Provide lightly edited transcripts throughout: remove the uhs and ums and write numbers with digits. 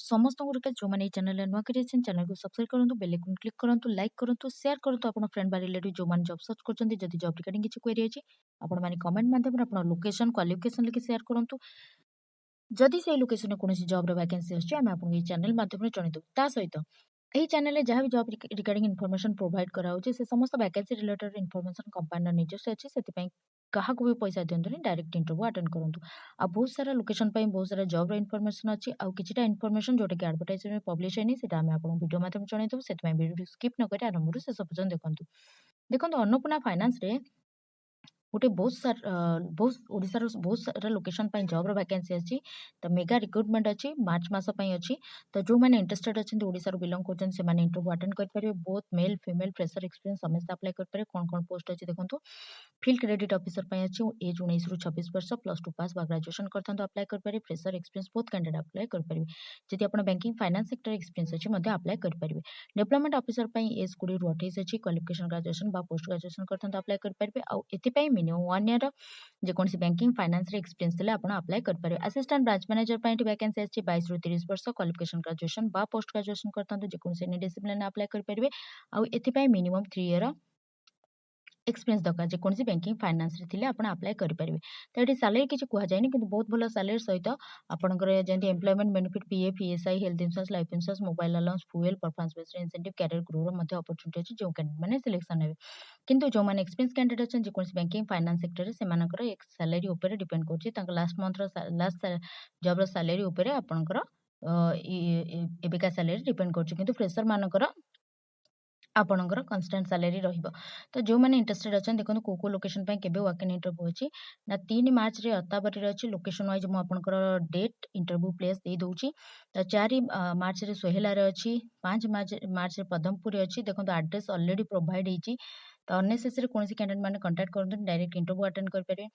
समस्त रिक्वेस्ट जो मैंने चैनल नुआ करें चैनल को सब्सक्राइब करूँ बेल आइकन क्लिक करूँ लाइक करूँ शेयर करूँ अपना फ्रेंड बा रिलेटिव जो मैंने जॉब सर्च करते जब जॉब रिगार्डिंग किसी क्वेरी अच्छी आपण मैंने कमेंट माध्यम अपना लोकेशन क्वालिफिकेशन लिखि शेयर करूँ जदि से लोकेशन कौन जॉब वैकेंसी अच्छी आम आपको ये चैनल माध्यम जनईदेव ता सहित यही चैनल जहाँ भी जॉब रिगार्डिंग इनफॉरमेशन प्रोवाइड कराऊँ से समस्त वैकेंसी रिलेटेड इनफॉरमेशन कंपनी निजस्व अच्छी से क्या भी पैसा दिंतु डायरेक्ट इंटरव्यू अटेंड करूँ आ बहुत सारा लोकेशन बहुत सारा जॉब इनफॉरमेशन अच्छी आउ कि इनफॉरमेशन जोटा कि एडवर्टाइजमेंट पब्लिश है वीडियो माध्यम जनईदेव से वीडियो स्किप नक आरंभ शेष पर्यटन देखूँ देखो अन्नपूर्णा फाइनान्स रे गोटे बहुत ओडिशार बहुत सारा लोकेशन जॉब वैकेंसी अच्छी तो मेगा रिक्रुटमेंट अच्छी मार्च मस अच्छी तो जो मैंने इंटरेस्टेड अच्छे ओडिशा बिलंग कर इंटरव्यू अटेंड करेंगे बहुत मेल फीमेल फ्रेशर एक्सपीरियंस समस्त अप्लाई करेंगे कौन कौन पोस्ट अच्छी देखो फील्ड क्रेडिट ऑफिसर अच्छी एज 19 ରୁ 26 वर्ष +2 पास ग्रेजुएशन करते अप्लाई करेंगे फ्रेशर एक्सपीरियंस बहुत कैंडिडेट अप्लाई करेंगे जदि आप बैंकिंग फाइनेंस सेक्टर एक्सपीरियंस अच्छी अप्लाई करेंगे डेवलपमेंट ऑफिसर एज 20 ରୁ 28 अच्छी क्वालिफिकेशन ग्रेजुएशन पोस्ट ग्रेजुएशन करते अप्लाई करेंगे आउ minimum 1 year जेकोसी banking finance experience थे आप अप्लाई करेंगे असिस्टेंट ब्रांच मैनेजर वैकेंसी अच्छी 22 ରୁ 30 वर्ष क्वालिफिकेशन ग्रेजुएशन पोस्ट ग्रेजुएशन करते जेकोसी एनी डिसिप्लिन अप्लाई करेंगे आउ मिनिमम 3 ईयर एक्सपीरियंस दरकार जेकोसी बैंकिंग फाइनेंस रे आप अप्लाई करेंगे तो ये सैलरी किसी कहुए कि बहुत भल सैलरी सहित आपंकर जमी employment benefit PF ESI health insurance life insurance mobile allowance fuel performance based incentive career grow opportunity अच्छी जो कैंडिडेट मैंने सिलेक्शन हे किंतु जो मैंने एक्सपीरियंस कैंडिडेट अच्छे जेकोसी बैंकिंग फाइनेंस सेक्टर से सैलरी उपर डिपेंड कर last month last job salary उपर आपंकर एबिका सैलरी डिपेंड कर फ्रेशर मानकर आपणकर कन्स्टाट सैलरी तो जो मैंने इंटरेस्टेड अच्छा देखो कौ लोकेशन केबे वाकिंग इंटरव्यू अच्छी ना 3 मार्च रे अत्तावरी अच्छी लोकेशन वाइज मुझे डेट इंटरव्यू प्लेस दे दूची तो 4 मार्च रे सोहेला अच्छी 5 मार्च रे पदमपुर अच्छी देखो एड्रेस ऑलरेडी प्रोवाइड होती तो अननेसेसरी कौन कैंडिडेट मैंने कंटाक्ट करते डायरेक्ट इंटरव्यू अटेंड करेंगे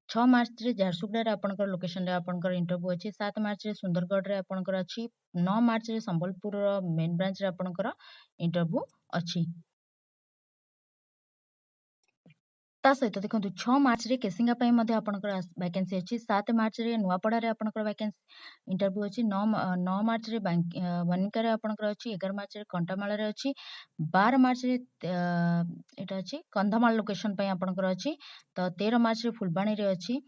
6 मार्च रे झारसुगुड़ा आपंकर लोकेशन आपंकर इंटरव्यू अच्छी 7 मार्च रे सुंदरगढ़ रे आपंकर अच्छी 9 मार्च रे संबलपुर मेन ब्रांच रे आपंकर इंटरव्यू अच्छी सहित देखो 6 मार्च रे केसिंगा आपंकर वैकेंसी अच्छी 7 मार्च रे नुआपड़ा रे आपंकर वैकेंसी इंटरव्यू अच्छी 9 मार्च रे बनिका रे आपंकर अच्छी 11 मार्च रे कंटामाल रे अच्छी 12 मार्च रे एटा अच्छी कंधमाल लोकेशन आपंकर अच्छी तो 13 मार्च रे फुलबाणी रे अच्छी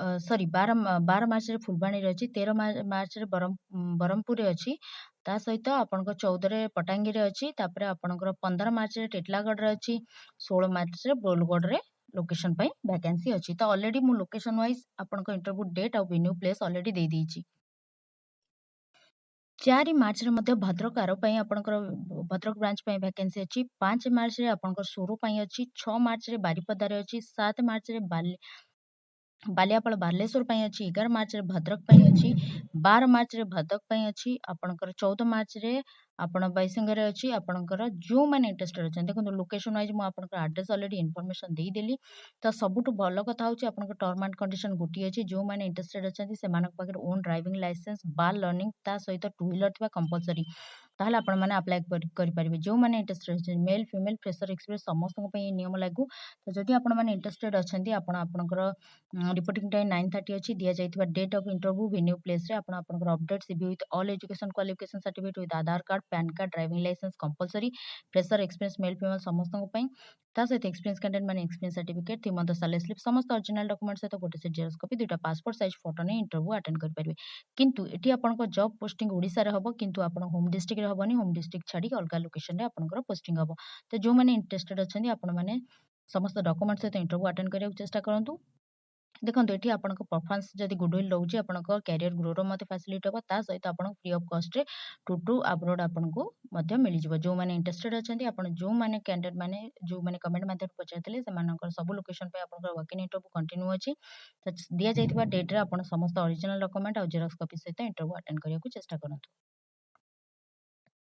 सॉरी 12 मार्च रे फुलबाणी रे अच्छी 13 मार्च रे बरहमपुर रे अच्छी ता सहित आपंकर 14 रे पटांगी रे अच्छी तापर आपंकर 15 मार्च रे टिटलागढ़ रे अच्छी 16 मार्च रे बोलगढ़ रे लोकेशन वैकेंसी अच्छी तो ऑलरेडी मु लोकेशन वाइज आपन इंटरव्यू डेट और वेन्यू प्लेस ऑलरेडी दे दीची 4 मार्च रे मध्य भद्रक आरो आपनकर भद्रक ब्रांच वैकेंसी अच्छी 5 मार्च रे आपनकर सोरो अच्छी 6 मार्च रे बारिपदा रे अच्छी 7 मार्च रे बालियापाल बालेश्वर अच्छी 11 मार्च रे भद्रक अच्छी 12 मार्च रे भद्रक अच्छी आपनकर 14 मार्च रे आपण बैसिंगर अच्छी आपनकर जो मैंने इंटरेस्टेड अच्छे देखो लोकेशन वाइज मुझे एड्रेस ऑलरेडी इनफॉरमेशन दे देली तो सबुठ भल कथा होची आपनकर टर्म एंड कंडीशन गोटी अच्छी जो मैंने इंटरेस्टेड अच्छे से ओन ड्राइविंग लाइसेंस बार लर्निंग ता सहित 2 व्हीलर थिबा कंपलसरी ताहले आपण माने अप्लाई करि परिबे जो मैंने इंटरेस्टेड अच्छे मेल फीमेल फ्रेशर एक्सपीरियंस समस्त नियम लागू तो जदि आपण माने इंटरेस्टेड अच्छे आपण आपनकर रिपोर्टिंग टाइम 9:30 अच्छी दिया जाइथिबा date of interview venue place रे आपण आपनकर update CV with all education qualification certificate with Aadhaar card PAN card driving licence compulsory fresher experience male female समस्त सहित एक्सपीरियंस कैंडिडेट मैंने experience certificate 3 month salary slip समस्त ओरिजिनल डॉक्यूमेंट सहित गोटे से जेरॉक्स कॉपी 2टा पासपोर्ट साइज फोटो नहीं interview attend कर परिबे किंतु एठी आपनको जॉब पोस्टिंग ओडिसा रे हबो किंतु आपण होम डिस्ट्रिक्ट रे हबोनी होम डिस्ट्रिक्ट छाडी अलगा लोकेशन रे आपनकर पोस्टिंग हबो तो जो मैंने इंटरेस्टेड अछंदी आपण माने समस्त डॉक्यूमेंट सहित इंटरव्यू अटेंड करिया चेष्टा करंतु देखो ये आपन परफॉर्मेंस जदि गुडविल रोचे आपन कैरियर ग्रोर फैसिलिटी हम ता सहित आप फ्री ऑफ कॉस्ट रे टू अब्रॉड आपको मिल जाव जो मैंने इंटरेस्टेड अच्छा आप जो मैंने कैंडिडेट मैंने जो मैंने कमेंट माध्यम पचारे सब लोकेशन वर्किंग इंटरव्यू कंटिन्यू अच्छी दि जाइए डेट्रे आप समस्त ओरिजिनल डॉक्यूमेंट और जेरॉक्स कॉपी सहित इंटरव्यू अटेंड करने चेष्टा करूँ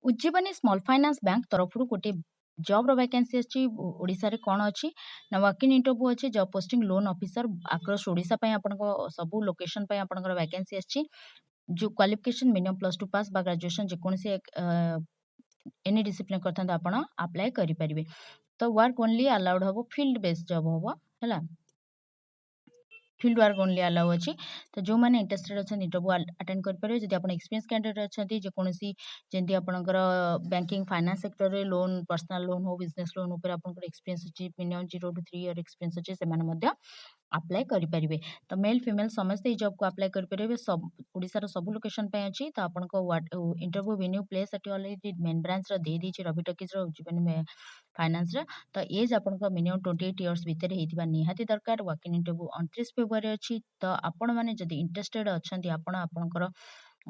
उज्जीवनी स्मॉल फाइनेंस बैंक तरफ गोटे जॉब वैकेंसी अच्छी ओडिशा रे कौन अच्छी ना वर्किंग इंटरव्यू अच्छी job posting loan officer across Odisha सब लोकेशन वैकेंसी अच्छी जो क्वालिफिकेशन मिनिमम +2 पास बा ग्रेजुएशन जेकोसी एनी डिसिप्लिन करथां आपण अप्लाई करि परिबे तो वर्क ओनली अलाउड हबो फील्ड बेस्ड जॉब हबो हला ଫିଲ୍ଡ ୱାର୍କ ଓନ୍ଲି ଆଲାଉ ଅଛି। ତ ଯେଉଁମାନେ ଇଣ୍ଟରେଷ୍ଟେଡ୍ ଅଛନ୍ତି ଇଣ୍ଟରଭ୍ୟୁ ଆଟେଣ୍ଡ କରିପାରିବେ। ଯଦି ଆପଣ ଏକ୍ସପିରିଏନ୍ସ କ୍ୟାଣ୍ଡିଡେଟ୍ ଅଛନ୍ତି ଯେକୌଣସି ଯେମିତି ଆପଣଙ୍କର ବ୍ୟାଙ୍କିଙ୍ଗ ଫାଇନାନ୍ସ ସେକ୍ଟରରେ ଲୋନ୍ ପର୍ସନାଲ ଲୋନ୍ ହଉ ବିଜନେସ୍ ଲୋନ୍ ଉପରେ ଆପଣଙ୍କର ଏକ୍ସପିରିଏନ୍ସ ଅଛି ମିନିମମ୍ 0 to 3 ଇୟର ଏକ୍ସପିରିଏନ୍ସ ଅଛି ସେମାନେ ମଧ୍ୟ ଆପ୍ଲାଏ କରିପାରିବେ। ତ ମେଲ୍ ଫିମେଲ୍ ସମସ୍ତେ ଏଇ ଜବ୍କୁ ଆପ୍ଲାଏ କରିପାରିବେ। ଓଡ଼ିଶାର ସବୁ ଲୋକେସନ୍ ପାଇଁ ଅଛି। ତ ଆପଣଙ୍କ ଇଣ୍ଟରଭ୍ୟୁ ଭେନ୍ୟୁ ପ୍ଲେସ୍ ଏଠି ଅଲରେଡ଼ି ମେନ୍ ବ୍ରାଞ୍ଚର ଦେଇଦେଇଛି ରବି ଟକିଜ୍ର ଉଜ୍ଜୀବନୀ ଫାଇନାନ୍ସର। ତ ଏଜ୍ ଆପଣଙ୍କ ମିନିମମ୍ 28 ଇୟର୍ସ ଭିତରେ ହେଇଥିବା ନିହାତି ଦରକାର। ୱାକିଂ ଇଣ୍ଟରଭ୍ୟୁ 29 ଫେବୃଆରୀ ଅଛି। ତ ଆପଣମାନେ ଯଦି ଇଣ୍ଟରେଷ୍ଟେଡ୍ ଅଛନ୍ତି ଆପଣ ଆପଣଙ୍କର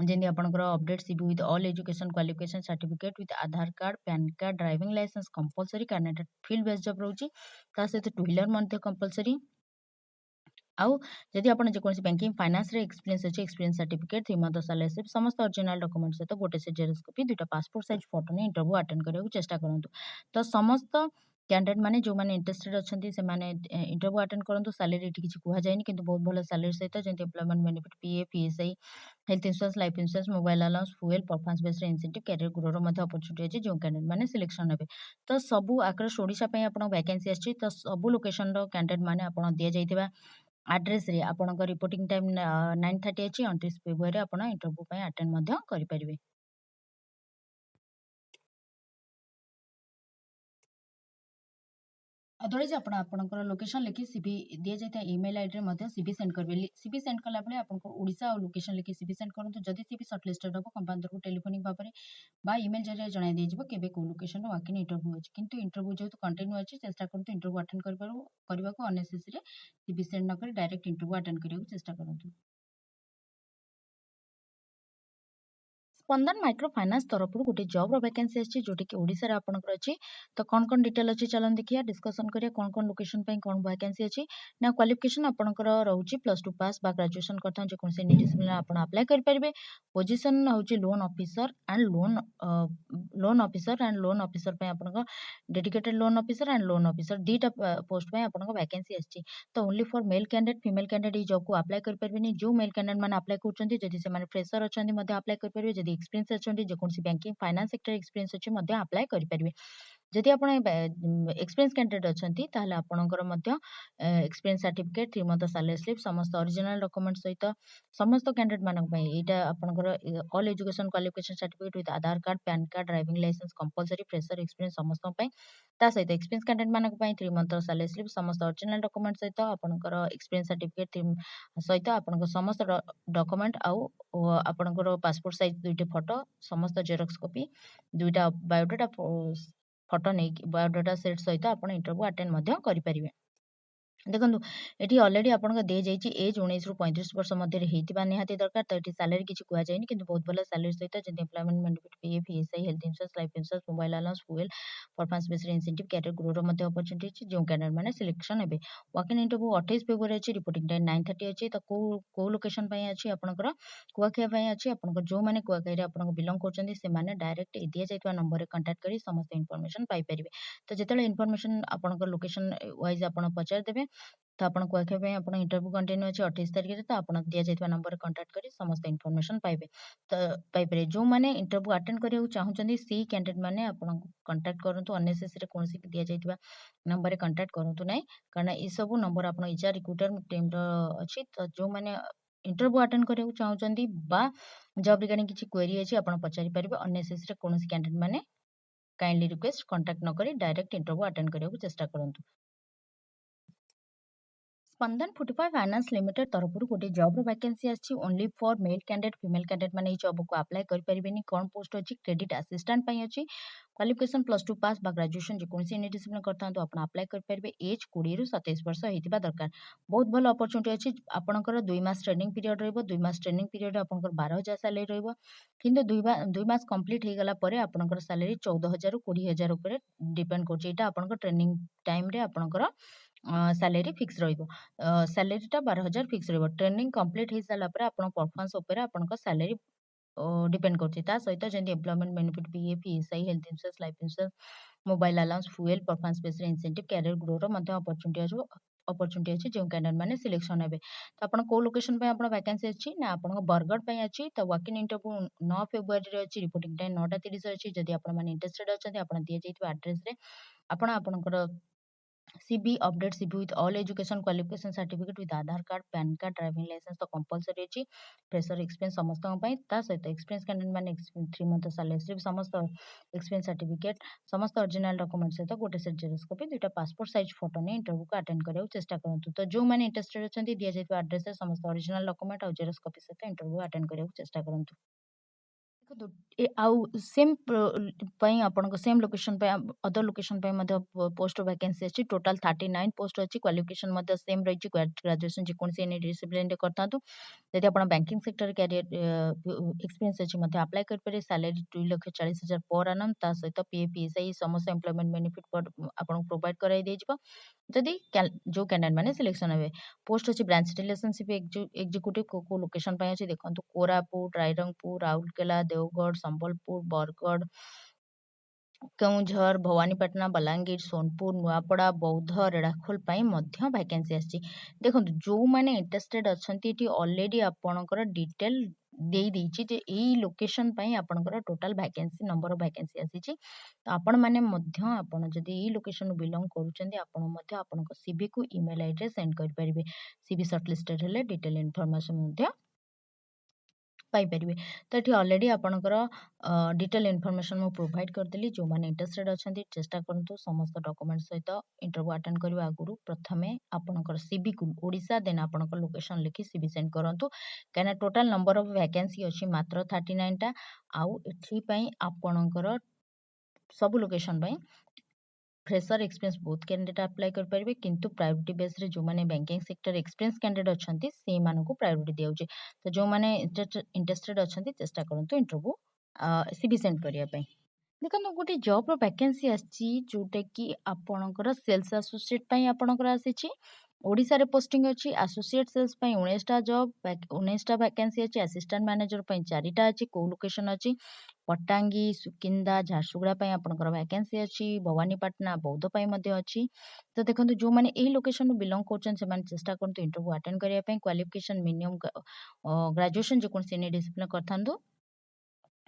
ଯେମିତି ଆପଣଙ୍କର update CV with all education qualification certificate with Aadhaar card PAN card driving licence compulsory କାରଣ ଏଟା ଫିଲ୍ଡ ବେସ୍ ଜବ୍ ରହୁଛି। ତା ସହିତ 2 ହ୍ୱିଲର୍ ମଧ୍ୟ କମ୍ପଲସରି। ଆଉ ଯଦି ଆପଣ ଯେକୌଣସି ବ୍ୟାଙ୍କିଙ୍ଗ ଫାଇନାନ୍ସରେ ଏକ୍ସପିରିଏନ୍ସ ଅଛି experience certificate 3 month salary slip ସମସ୍ତ ଅରିଜିନାଲ୍ ଡକ୍ୟୁମେଣ୍ଟ ସହିତ ଗୋଟେ ସେଟ୍ ଜେରକ୍ସ କପି 2ଟା ପାସପୋର୍ଟ ସାଇଜ୍ ଫଟୋ ନେଇ ଇଣ୍ଟରଭ୍ୟୁ ଆଟେଣ୍ଡ କରିବାକୁ ଚେଷ୍ଟା କରନ୍ତୁ। ତ ସମସ୍ତ କ୍ୟାଣ୍ଡିଡେଟ୍ ମାନେ ଯେଉଁମାନେ ଇଣ୍ଟରେଷ୍ଟେଡ୍ ଅଛନ୍ତି ସେମାନେ ଇଣ୍ଟରଭ୍ୟୁ ଆଟେଣ୍ଡ କରନ୍ତୁ। ସାଲେରୀ ଏଠି କିଛି କୁହାଯାଇନି କିନ୍ତୁ ବହୁତ ଭଲ ସାଲେରୀ ସହିତ ଯେମିତି employment benefit PF ESI health insurance life insurance mobile allowance fuel performance based incentive career ଗ୍ରୋର ମଧ୍ୟ ଅପରଚ୍ୟୁନିଟି ଅଛି ଯେଉଁ କ୍ୟାଣ୍ଡିଡେଟ୍ ମାନେ ସିଲେକ୍ସନ୍ ହେବେ। ତ ସବୁ ଆକ୍ରସ୍ ଓଡ଼ିଶା ପାଇଁ ଆପଣଙ୍କ ଭ୍ୟାକେନ୍ସି ଆସିଛି। ତ ସବୁ ଲୋକେସନର କ୍ୟାଣ୍ଡିଡେଟ୍ ମାନେ ଆପଣ ଦିଆଯାଇଥିବା ଆଡ୍ରେସରେ ଆପଣଙ୍କ ରିପୋର୍ଟିଂ ଟାଇମ୍ 9:30 ଅଛି। 29 ଫେବୃଆରୀ ଆପଣ ଇଣ୍ଟରଭ୍ୟୁ ପାଇଁ ଆଟେଣ୍ଡ ମଧ୍ୟ କରିପାରିବେ। ଅଦରୱାଇଜ୍ ଆପଣ ଆପଣଙ୍କର ଲୋକେସନ୍ ଲେଖି ସିଭି ଦିଆଯାଇଥିବା ଇମେଲ୍ ଆଇଡ଼ିରେ ମଧ୍ୟ ସିଭି ସେଣ୍ଡ କରିବେ। ସିଭି ସେଣ୍ଡ କଲାବେଳେ ଆପଣଙ୍କ ଓଡ଼ିଶା ଆଉ ଲୋକେସନ୍ ଲେଖି ସିଭି ସେଣ୍ଡ କରନ୍ତୁ। ଯଦି ସିଭି ସର୍ଟଲିଷ୍ଟେଡ୍ ହେବ କମ୍ପାନୀ ତରଫରୁ ଟେଲିଫୋନିକ୍ ଭାବରେ ବା ଇମେଲ୍ ଜରିଆରେ ଜଣାଇ ଦିଆଯିବ କେବେ କେଉଁ ଲୋକେସନ୍ର ୱାକିଂ ଇଣ୍ଟରଭ୍ୟୁ ଅଛି। କିନ୍ତୁ ଇଣ୍ଟରଭ୍ୟୁ ଯେହେତୁ କଣ୍ଟିନ୍ୟୁ ଅଛି ଚେଷ୍ଟା କରନ୍ତୁ ଇଣ୍ଟରଭ୍ୟୁ ଆଟେଣ୍ଡ କରିବାକୁ ଅନନେସେସରି ସିଭି ସେଣ୍ଡ ନ କରି ଡାଇରେକ୍ଟ ଇଣ୍ଟରଭ୍ୟୁ ଆଟେଣ୍ଡ କରିବାକୁ ଚେଷ୍ଟା କରନ୍ତୁ। ସ୍ପନ୍ଦନ ମାଇକ୍ରୋ ଫାଇନାନ୍ସ ତରଫରୁ ଗୋଟେ ଜବ୍ର ଭ୍ୟାକେନ୍ସି ଆସିଛି ଯୋଉଟାକି ଓଡ଼ିଶାରେ ଆପଣଙ୍କର ଅଛି। ତ କ'ଣ ଡିଟେଲ୍ ଅଛି ଚାଲନ୍ତୁ ଦେଖିବା ଡିସ୍କସନ୍ କରିବା କ'ଣ ଲୋକେସନ୍ ପାଇଁ କ'ଣ ଭ୍ୟାକେନ୍ସି ଅଛି। ନା କ୍ୱାଲିଫିକେସନ୍ ଆପଣଙ୍କର ରହୁଛି +2 ପାସ୍ ବା ଗ୍ରାଜୁଏସନ୍ କରିଥାଉ ଯେକୌଣସି ଡିସିପ୍ଲିନରେ ଆପଣ ଆପ୍ଲାଏ କରିପାରିବେ। ପୋଜିସନ୍ ହେଉଛି loan officer and loan officer ପାଇଁ ଆପଣଙ୍କ dedicated loan officer and loan officer ଦୁଇଟା ପୋଷ୍ଟ ପାଇଁ ଆପଣଙ୍କ ଭ୍ୟାକେନ୍ସି ଆସିଛି। ତ only for mail candidate female candidate ଏଇ ଜବ୍କୁ ଆପ୍ଲାଏ କରିପାରିବେନି। ଯେଉଁ ମେଲ୍ କ୍ୟାଣ୍ଡିଡେଟ୍ ମାନେ ଆପ୍ଲାଏ କରୁଛନ୍ତି ଯଦି ସେମାନେ ଫ୍ରେସର ଅଛନ୍ତି ମଧ୍ୟ ଆପ୍ଲାଏ କରିପାରିବେ। ଯଦି ଏକ୍ସପିରିଏନ୍ସ ଅଛନ୍ତି ଯେକୌଣସି ବ୍ୟାଙ୍କିଙ୍ଗ ଫାଇନାନ୍ସ ସେକ୍ଟର ଏକ୍ସପିରିଏନ୍ସ ଅଛି ମଧ୍ୟ ଆପ୍ଲାଏ କରିପାରିବେ। ଯଦି ଆପଣ ଏକ୍ସପିରିଏନ୍ସ କ୍ୟାଣ୍ଡିଡେଟ୍ ଅଛନ୍ତି ତାହେଲେ ଆପଣଙ୍କର ମଧ୍ୟ experience certificate 3 month salary slip ସମସ୍ତ ଅରିଜିନାଲ୍ ଡକ୍ୟୁମେଣ୍ଟ ସହିତ ସମସ୍ତ କ୍ୟାଣ୍ଡିଡେଟ୍ ମାନଙ୍କ ପାଇଁ ଏଇଟା ଆପଣଙ୍କର all education qualification certificate with Aadhaar card PAN card driving licence compulsory fresher experience ସମସ୍ତଙ୍କ ପାଇଁ। ତା ସହିତ ଏକ୍ସପିରିଏନ୍ସ କ୍ୟାଣ୍ଡିଡେଟ୍ ମାନଙ୍କ ପାଇଁ 3 ମନ୍ଥ ସାଲାରୀ ସ୍ଲିପ୍ ସମସ୍ତ ଅରିଜିନାଲ୍ ଡକ୍ୟୁମେଣ୍ଟ ସହିତ ଆପଣଙ୍କର ଏକ୍ସପିରିଏନ୍ସ ସାର୍ଟିଫିକେଟ୍ ସହିତ ଆପଣଙ୍କ ସମସ୍ତ ଡକ୍ୟୁମେଣ୍ଟ ଆଉ ଆପଣଙ୍କର ପାସପୋର୍ଟ ସାଇଜ୍ 2ଟି ଫଟୋ ସମସ୍ତ ଜେରକ୍ସ କପି 2ଟା ବାୟୋଡାଟା ଫଟୋ ନେଇକି ବାୟୋଡାଟା ସେଟ୍ ସହିତ ଆପଣ ଇଣ୍ଟରଭ୍ୟୁ ଆଟେଣ୍ଡ ମଧ୍ୟ କରିପାରିବେ। ଦେଖନ୍ତୁ ଏଠି ଅଲରେଡ଼ି ଆପଣଙ୍କ ଦିଆଯାଇଛି ଏଜ୍ 19ରୁ 35 ବର୍ଷ ମଧ୍ୟରେ ହେଇଥିବା ନିହାତି ଦରକାର। ତ ଏଠି ସାଲାରୀ କିଛି କୁହାଯାଇନି କିନ୍ତୁ ବହୁତ ଭଲ ସାଲାରୀ ସହିତ ଯେମିତି employment benefit PF ESI health insurance life insurance mobile allowance fuel performance based incentive career ଗ୍ରୋର ମଧ୍ୟ ଅପରଚ୍ୟୁନିଟି ଅଛି ଯେଉଁ କ୍ୟାଣ୍ଡିଡେଟ୍ ମାନେ ସିଲେକ୍ସନ୍ ହେବେ। ୱାକିଂ ଇଣ୍ଟରଭ୍ୟୁ 28 ଫେବୃଆରୀ ଅଛି। ରିପୋର୍ଟିଂ ଟାଇମ୍ 9:30 ଅଛି। ତ କୋଉ ଲୋକେସନ୍ ପାଇଁ ଅଛି ଆପଣଙ୍କର କୁଆଖିଆ ପାଇଁ ଅଛି। ଆପଣଙ୍କର ଯେଉଁମାନେ କୁଆଖିଆରେ ଆପଣଙ୍କ ବିଲଙ୍ଗ କରୁଛନ୍ତି ସେମାନେ ଡାଇରେକ୍ଟ ଦିଆଯାଇଥିବା ନମ୍ବରରେ କଣ୍ଟାକ୍ଟ କରି ସମସ୍ତ ଇନଫର୍ମେସନ୍ ପାଇପାରିବେ। ତ ଯେତେବେଳେ ଇନଫର୍ମେସନ୍ ଆପଣଙ୍କ ଲୋକେସନ୍ ୱାଇଜ୍ ଆପଣ ପଚାରିଦେବେ ତ ଆପଣ କୁଆଖିଆ ପାଇଁ ଆପଣ ଇଣ୍ଟରଭ୍ୟୁ କଣ୍ଟିନ୍ୟୁ ଅଛି 28 ତାରିଖରେ। ତ ଆପଣ ଦିଆଯାଇଥିବା ନମ୍ବରରେ କଣ୍ଟାକ୍ଟ କରି ସମସ୍ତ ଇନଫର୍ମେସନ୍ ପାଇପାରିବେ। ଯେଉଁମାନେ ଇଣ୍ଟରଭ୍ୟୁ ଆଟେଣ୍ଡ କରିବାକୁ ଚାହୁଁଛନ୍ତି ସେଇ କ୍ୟାଣ୍ଡିଡେଟ୍ ମାନେ ଆପଣଙ୍କୁ କଣ୍ଟାକ୍ଟ କରନ୍ତୁ। ଅନନେସେସରି କୌଣସି ଦିଆଯାଇଥିବା ନମ୍ବରରେ କଣ୍ଟାକ୍ଟ କରନ୍ତୁ ନାହିଁ କାରଣ ଏସବୁ ନମ୍ବର ଆପଣ HR ରିକ୍ରୁଟର ଟିମ୍ର ଅଛି। ତ ଯେଉଁମାନେ ଇଣ୍ଟରଭ୍ୟୁ ଆଟେଣ୍ଡ କରିବାକୁ ଚାହୁଁଛନ୍ତି ବା ଜବ୍ ରିଗାର୍ଡିଂ କିଛି କ୍ୱେରି ଅଛି ଆପଣ ପଚାରି ପାରିବେ। ଅନନେସେସରି କୌଣସି କ୍ୟାଣ୍ଡିଡେଟ୍ ମାନେ କାଇଣ୍ଡଲି ରିକ୍ୱେଷ୍ଟ କଣ୍ଟାକ୍ଟ ନ କରି ଡାଇରେକ୍ଟ ଇଣ୍ଟରଭ୍ୟୁ ଆଟେଣ୍ଡ କରିବାକୁ ଚେଷ୍ଟା କରନ୍ତୁ। ସ୍ପନ୍ଦନ ଫୁଟିଫାଏ ଫାଇନାନ୍ସ ଲିମିଟେଡ୍ ତରଫରୁ ଗୋଟେ ଜବ୍ର ଭ୍ୟାକେନ୍ସି ଆସିଛି only for mail candidate female candidate ମାନେ ଏଇ ଜବ୍କୁ ଆପ୍ଲାଏ କରିପାରିବେନି। କ'ଣ ପୋଷ୍ଟ ଅଛି କ୍ରେଡିଟ୍ ଆସିଷ୍ଟାଣ୍ଟ ପାଇଁ ଅଛି। କ୍ୱାଲିଫିକେସନ୍ +2 ପାସ୍ ବା ଗ୍ରାଜୁଏସନ୍ ଯେକୌଣସି ଏନି ଡିସିପ୍ଲିନ୍ କରିଥାନ୍ତୁ ଆପଣ ଆପ୍ଲାଏ କରିପାରିବେ। ଏଜ୍ 20ରୁ 27 ବର୍ଷ ହେଇଥିବା ଦରକାର। ବହୁତ ଭଲ ଅପରଚ୍ୟୁନିଟି ଅଛି। ଆପଣଙ୍କର 2 ମାସ ଟ୍ରେନିଂ ପିରିୟଡ଼ ରହିବ। 2 ମାସ ଟ୍ରେନିଂ ପିରିୟଡ଼ରେ ଆପଣଙ୍କର 12,000 ସାଲାରୀ ରହିବ। କିନ୍ତୁ 2 ମାସ କମ୍ପ୍ଲିଟ୍ ହେଇଗଲା ପରେ ଆପଣଙ୍କର ସାଲାରୀ 14,000ରୁ 20,000 ଉପରେ ଡିପେଣ୍ଡ କରୁଛି। ଏଇଟା ଆପଣଙ୍କ ଟ୍ରେନିଂ ଟାଇମ୍ରେ ଆପଣଙ୍କର ସାଲାରୀ ଫିକ୍ସ ରହିବ। ସାଲାରୀଟା 12,000 ଫିକ୍ସ ରହିବ। ଟ୍ରେନିଂ କମ୍ପ୍ଲିଟ୍ ହେଇସାରିଲା ପରେ ଆପଣଙ୍କ ପରଫର୍ମାନ୍ସ ଉପରେ ଆପଣଙ୍କ ସାଲାରୀ ଡିପେଣ୍ଡ କରୁଛି। ତା ସହିତ ଯେମିତି employment benefit PF ESI health insurance life insurance mobile allowance fuel performance based incentive career ଗ୍ରୋର ମଧ୍ୟ ଅପରଚ୍ୟୁନିଟି ଅଛି ଯେଉଁ କ୍ୟାଣ୍ଡିଡେଟ୍ ମାନେ ସିଲେକ୍ସନ୍ ହେବେ। ତ ଆପଣ କୋଉ ଲୋକେସନ୍ ପାଇଁ ଆପଣ ଭ୍ୟାକେନ୍ସି ଅଛି ନା ଆପଣଙ୍କ ବରଗଡ଼ ପାଇଁ ଅଛି। ତ ୱାକିଂ ଇଣ୍ଟରଭ୍ୟୁ 9 ଫେବୃଆରୀରେ ଅଛି। ରିପୋର୍ଟିଂ ଟାଇମ୍ 9:30 ଅଛି। ଯଦି ଆପଣମାନେ ଇଣ୍ଟରେଷ୍ଟେଡ୍ ଅଛନ୍ତି ଆପଣ ଦିଆଯାଇଥିବା ଆଡ୍ରେସରେ ଆପଣ ଆପଣଙ୍କର CV update CV with all education qualification certificate with Aadhaar card PAN card driving licence तो कंपलसरी अच्छी फ्रेशर एक्सपीरियंस समस्त सहित एक्सपीरियंस कैंडिडेट मैंने 3 मंथ सैलरी स्लिप समस्त एक्सपीरियंस सर्टिफिकेट समस्त ओरिजिनल डॉक्यूमेंट सहित गोटे सेट जेरक्स कॉपी 2टा पासपोर्ट साइज फोटो नहीं इंटरव्यू को अटेंड करने चेष्टा करूँ तो जो मैंने इंटरेस्टेड अच्छा दि जाइए आड्रेस समस्त ओरिजिनल डॉक्यूमेंट और जेरक्स कॉपी सहित इंटरव्यू अटेंड करने चेष्टा करूँ देखो आउ सेम आपन सेम लोकेशन पे अदर लोकेशन पे पोस्ट वैकेंसी अच्छी टोटल 39 पोस्ट अच्छी क्वालिफिकेशन सेम रही ग्रेजुएशन जेकोसी एनी डिसिप्लिन करता यदि आप बैंकिंग सेक्टर कैरियर एक्सपीरियंस अच्छी अप्लाई करेंगे सैलरी 2,40,000 पर आनम सहित पीएफ पीएसआई समस्त एम्प्लॉयमेंट बेनिफिट आपको प्रोवाइड कराई दिया जदि जो कैंडिडेट मैंने सिलेक्शन हे पोस्ट अच्छी ब्रांच रिलेशनशिप एग्जीक्यूटिव को लोकेशन अच्छी देखो कोरापुट रायरंगपुर राउरकेला देवगढ़ संबलपुर बरगढ़ केउझर भवानीपाटना बलांगीर सोनपुर नुआपड़ा बौद्ध रेड़ाखोल वैकेंसी आसी देखो जो मैंने इंटरेस्टेड अच्छा ऑलरेडी आपणकर डिटेल दे देइछि जे एई लोकेशन पई आपणकर total vacancy number of vacancy आसी तो आपण माने मध्य आपण जदि एई लोकेशन बिलोंग करूछन्ती आपण मध्य आपणक सीवी को ईमेल आईडी रे सेंड कर परिबे सीवी शॉर्टलिस्टेड हेले डिटेल इन्फॉर्मेशन मध्य पाइपर तो ये अलरेडी आपणकर डिटेल इनफॉरमेशन मुझे प्रोवाइड करदेली जो मैंने इंटरेस्टेड अच्छा चेष्टा करूँ समस्त डॉक्यूमेंट सहित इंटरव्यू अटेंड करने आगु प्रथम आपणकर सीवी को ओडिशा देन आपणकर लोकेशन लिखि सीवी सेंड करूँ कहीं टोटाल नंबर ऑफ वैकेंसी अच्छी मात्र 39 टा आउ एथि आपणकर सब लोकेशन फ्रेशर एक्सपीरियंस बहुत कैंडिडेट अप्लाई कर पारे किंतु प्रायोरिटी बेस रे जो मैंने बैंकिंग सेक्टर एक्सपीरियंस कैंडिडेट अच्छा से मानक प्रायोरिटी दिया तो जो मैंने इंटरेस्टेड अच्छा चेष्टा करूँ इंटरव्यू सीवी सेंड करने देखो गोटे जॉब वैकेंसी आसी जोटा कि आपणकर सेल्स एसोसिएट आपणकर आसी ओडिशा रे पोस्टिंग अच्छी एसोसिएट सेल्स 19टा जॉब 19टा वैकेंसी अच्छी असिस्टेंट मैनेजर 4टा अच्छी को लोकेशन अच्छी पट्टांगी सुकिंदा झारसुगुड़ा आपणकर वैकेंसी अच्छी भवानीपाटना बौद्ध अच्छी तो देखो जो मैंने यही लोकेशन बिलोंग कर चेष्टा करते इंटरव्यू अटेंड करने क्वालिफिकेशन मिनिमम ग्रेजुएशन जेकोसी डिसिप्लिन करथांतु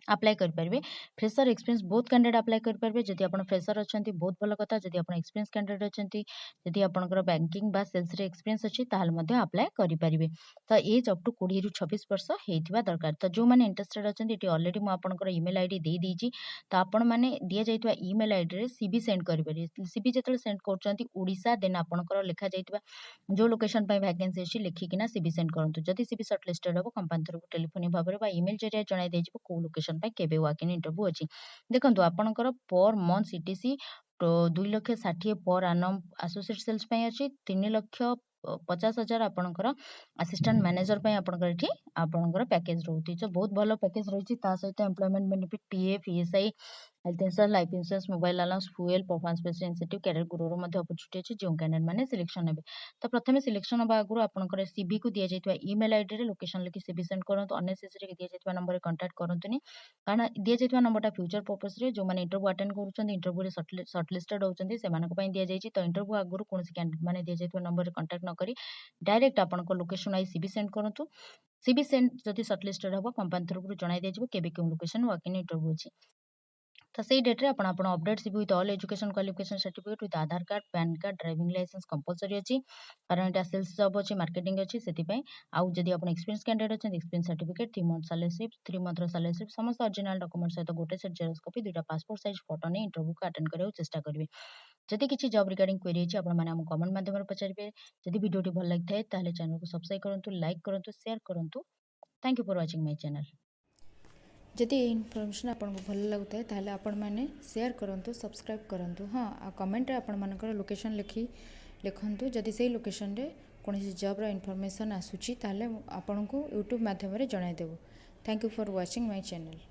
अप्लाई करेंगे फ्रेशर एक्सपीरियंस बहुत कैंडिडेट अप्लाई करेंगे जदि आप फ्रेशर अच्छा बहुत भल कथा जदि आप एक्सपीरियंस कैंडिडेट अच्छा जदि आपंकर बैंकिंग बा सेल्स रे एक्सपीरियंस अच्छी ताहले अप्लाई करेंगे तो एज अप टू 20 ରୁ 26 वर्ष होता दरकार तो जो मैंने इंटरेस्टेड अच्छा ये अलरेडी मुझे ईमेल आईडी दे देइछि तो आपण मैंने दि जाइए ईमेल आईडी रे सीवी सेंड करेंगे सीवी जो सेंड कर ओडिशा देन आपंकर लिखा जाइए जो लोकेशन वैकेंसी अच्छी लिखिकिना सीवी सेंड करूँ जदि सीवी सर्टलिस्टेड हम कंपनी तरफ टेलीफोनिक भाव में ईमेल जरिए जन दीजिए कौ लोकेशन केबे वाक इन इंटरव्यू अच्छी देखो आपणकर पर मंथ सीटीसी 2,60,000 पर आनम एसोसिएट सेल्स अच्छी 3,50,000 आपणकर असिस्टेंट मैनेजर आपणकर आपणकर पैकेज रोची तो बहुत भल पैकेज रही सहित employment benefit PF ESI health insurance life insurance mobile allowance fuel performance based incentive career growth opportunity अच्छी जो कैंडिडेट मैंने सिलेक्शन हे तो प्रथम सिलेक्शन हाँ आगुरी आपंकर सीवी को दि जाइए ईमेल आईडी रे लोकेशन लिखि सीवी सेंड करूँ अनेसेसरी दि जाइए नंबर कंटाक्ट करतुनि कारण दि जाइए नंबरटा फ्यूचर पर्पस रे जो मैंने इंटरव्यू अटेंड कर इंटरव्यू सर्टलिस्टेड होती से दि जाइए तो इंटरव्यू आगुरी कौन कैंडिडेट मैंने दि जाइए नंबर कंटाक्ट नक डायरेक्ट आपंकर लोकेशन आई सीवी सेंड करूँ सीवी सेंड जदि सर्टलिस्टेड हम कंपनी तरफ जन दिज्व केबे क्यों लोकेशन वाक इन इंटरव्यू अच्छी तो सही डेट्रे आप update CV with all education qualification certificate with Aadhaar card PAN card driving licence compulsory अच्छी कारण यहाँ सेल्स जॉब अच्छी मार्केटिंग अच्छी से आउ जदि आप एक्सपीरियंस कैंडिडेट अच्छे experience certificate 3 month salary slip 3 month salary slip समस्त ओरिजिनल डॉक्यूमेंट सहित गोटे सेट जेरक्स कॉपी 2टा पासपोर्ट साइज फोटो नहीं इंटरव्यू को अटेंड करने चेष्टा करेंगे जदि किसी जॉब रिगार्डिंग क्वेरी अच्छी आप कमेंट माध्यम पचारे जदि वीडियो भल लगी है चैनल को सब्सक्राइब करूँ लाइक करूँ शेयर करूँ thank you for watching my channel जदि ये इनफॉरमेशन आपको भल लगुता है ताहले आपण मैंने शेयर करूँ सब्सक्राइब करूँ हाँ आ कमेंट आपण मानकर लोकेशन लिखंतु जदि से लोकेशन रे कौन जॉब इनफॉरमेशन आसूची ताहले आपन को यूट्यूब माध्यम जनईदेव thank you for watching my channel.